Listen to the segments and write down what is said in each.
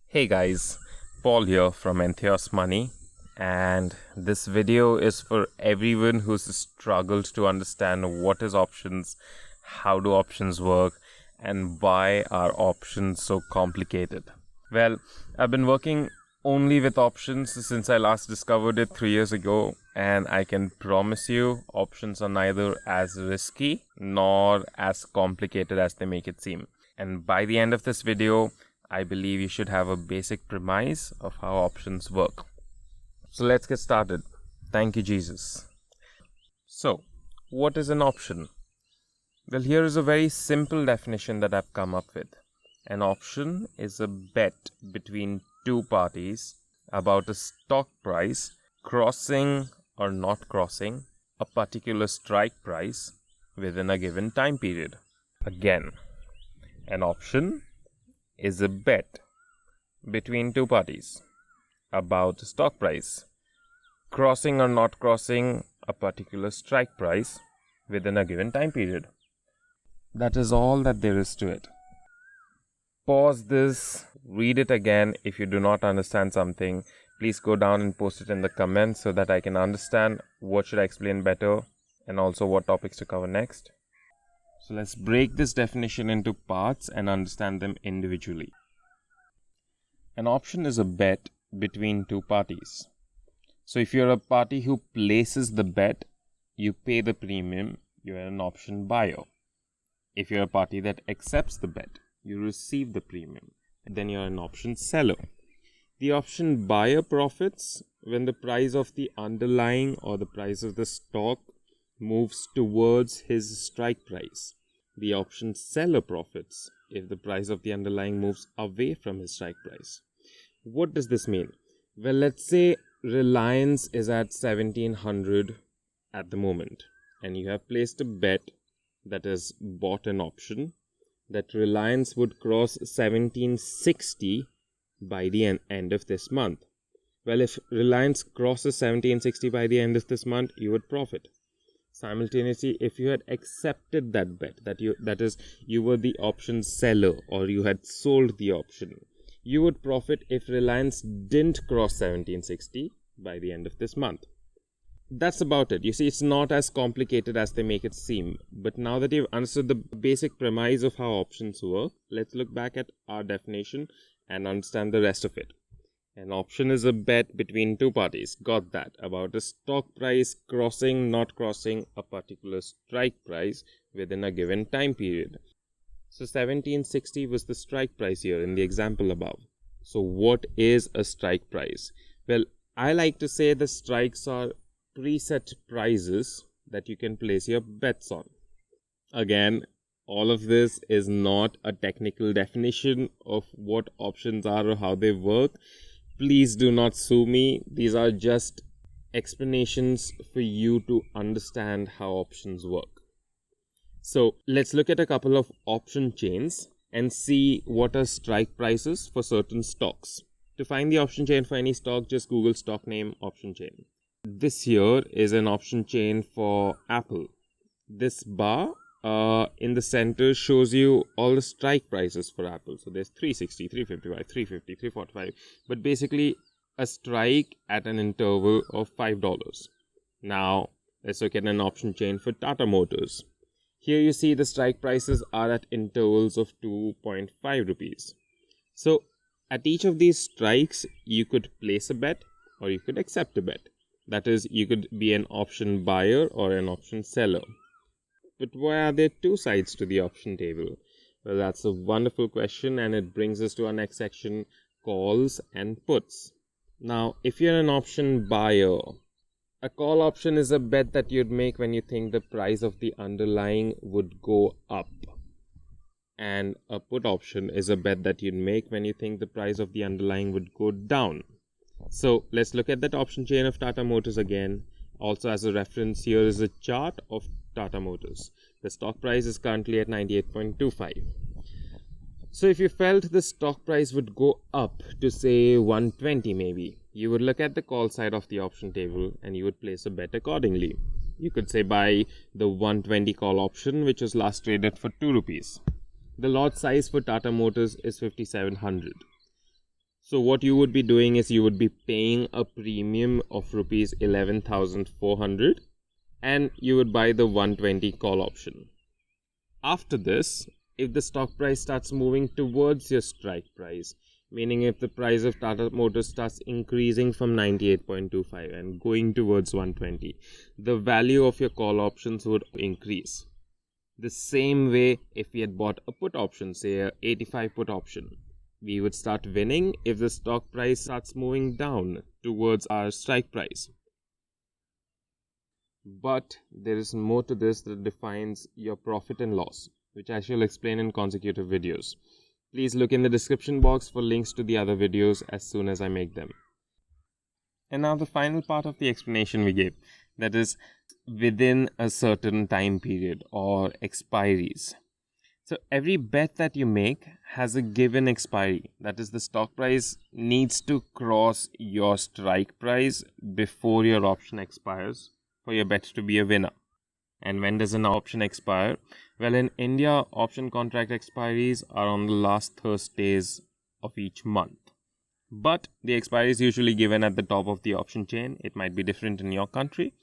Hey guys, Paul here from Entheos Money, and this video is for everyone who's struggled to understand what is options, how do options work, and why are options so complicated. Well, I've been working only with options since I last discovered it 3 years ago, and I can promise you options are neither as risky nor as complicated as they make it seem. And by the end of this video, I believe you should have a basic premise of how options work. So let's get started. Thank you, Jesus. So, what is an option? Well, here is a very simple definition that I've come up with. An option is a bet between two parties about a stock price crossing or not crossing a particular strike price within a given time period. Again, an option is a bet between two parties about the stock price crossing or not crossing a particular strike price within a given time period. That is all that there is to it. Pause this, read it again. If you do not understand something, please go down and post it in the comments so that I can understand what should I explain better and also what topics to cover next. So let's break this definition into parts and understand them individually. An option is a bet between two parties. So if you're a party who places the bet, you pay the premium, you're an option buyer. If you're a party that accepts the bet, you receive the premium, then you're an option seller. The option buyer profits when the price of the underlying or the price of the stock moves towards his strike price. The option seller profits if the price of the underlying moves away from his strike price. What does this mean? Well, let's say Reliance is at 1700 at the moment, and you have placed a bet that is bought an option that Reliance would cross 1760 by the end of this month. Well, if Reliance crosses 1760 by the end of this month, you would profit. Simultaneously, if you had accepted that bet, that is, you were the option seller or you had sold the option, you would profit if Reliance didn't cross 1760 by the end of this month. That's about it. You see, it's not as complicated as they make it seem. But now that you've understood the basic premise of how options work, let's look back at our definition and understand the rest of it. An option is a bet between two parties. Got that. About a stock price crossing, not crossing a particular strike price within a given time period. So 1760 was the strike price here in the example above. So what is a strike price? Well, I like to say the strikes are preset prices that you can place your bets on. Again, all of this is not a technical definition of what options are or how they work. Please do not sue me. These are just explanations for you to understand how options work. So let's look at a couple of option chains and see what are strike prices for certain stocks. To find the option chain for any stock, just Google stock name option chain. This here is an option chain for Apple. This bar in the center shows you all the strike prices for Apple. So there's 360, 355, 350, 345. But basically a strike at an interval of $5. Now let's look at an option chain for Tata Motors. Here you see the strike prices are at intervals of 2.5 rupees. So at each of these strikes, you could place a bet or you could accept a bet. That is, you could be an option buyer or an option seller. But why are there two sides to the option table? Well, that's a wonderful question, and it brings us to our next section, calls and puts. Now, if you're an option buyer, a call option is a bet that you'd make when you think the price of the underlying would go up. And a put option is a bet that you'd make when you think the price of the underlying would go down. So let's look at that option chain of Tata Motors again. Also, as a reference, here is a chart of Tata Motors. The stock price is currently at 98.25. So if you felt the stock price would go up to say 120 maybe, you would look at the call side of the option table and you would place a bet accordingly. You could say buy the 120 call option, which was last traded for 2 rupees. The lot size for Tata Motors is 5700. So what you would be doing is you would be paying a premium of rupees 11,400 and you would buy the 120 call option. After this, if the stock price starts moving towards your strike price, meaning if the price of Tata Motors starts increasing from 98.25 and going towards 120, the value of your call options would increase. The same way if we had bought a put option, say a 85 put option, we would start winning if the stock price starts moving down towards our strike price. But there is more to this that defines your profit and loss, which I shall explain in consecutive videos. Please look in the description box for links to the other videos as soon as I make them. And now the final part of the explanation we gave, that is within a certain time period or expiries. So every bet that you make has a given expiry. That is, the stock price needs to cross your strike price before your option expires for your bet to be a winner. And when does an option expire? Well, in India, option contract expiries are on the last Thursdays of each month. But the expiry is usually given at the top of the option chain. It might be different in your country.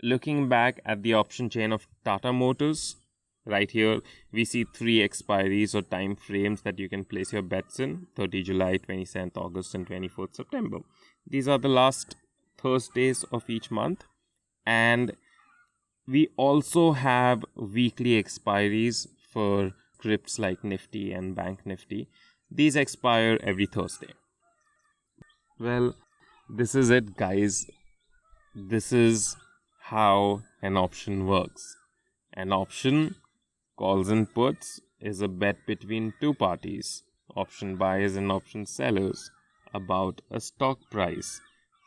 Looking back at the option chain of Tata Motors, right here, we see 3 expiries or time frames that you can place your bets in: 30 July, 27th August, and 24th September. These are the last Thursdays of each month. And we also have weekly expiries for scripts like Nifty and Bank Nifty. These expire every Thursday. Well, this is it, guys. This is how an option works. An option, calls and puts, is a bet between two parties, option buyers and option sellers, about a stock price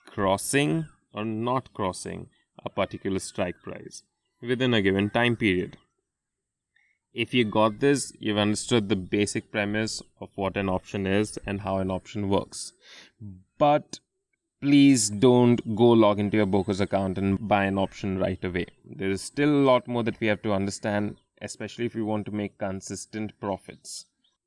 crossing or not crossing a particular strike price within a given time period. If you got this, you've understood the basic premise of what an option is and how an option works. But please don't go log into your Bocus account and buy an option right away. There is still a lot more that we have to understand, especially if we want to make consistent profits.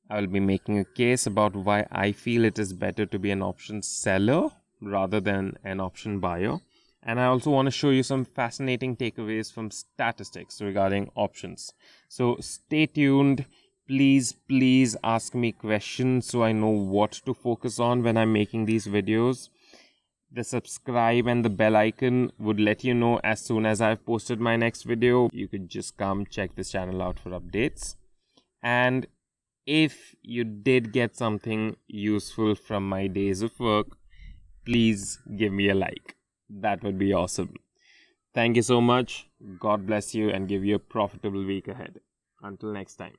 I will be making a case about why I feel it is better to be an option seller rather than an option buyer. And I also want to show you some fascinating takeaways from statistics regarding options. So stay tuned. Please ask me questions so I know what to focus on when I'm making these videos. The subscribe and the bell icon would let you know as soon as I've posted my next video. You could just come check this channel out for updates. And if you did get something useful from my days of work, please give me a like. That would be awesome. Thank you so much. God bless you and give you a profitable week ahead. Until next time.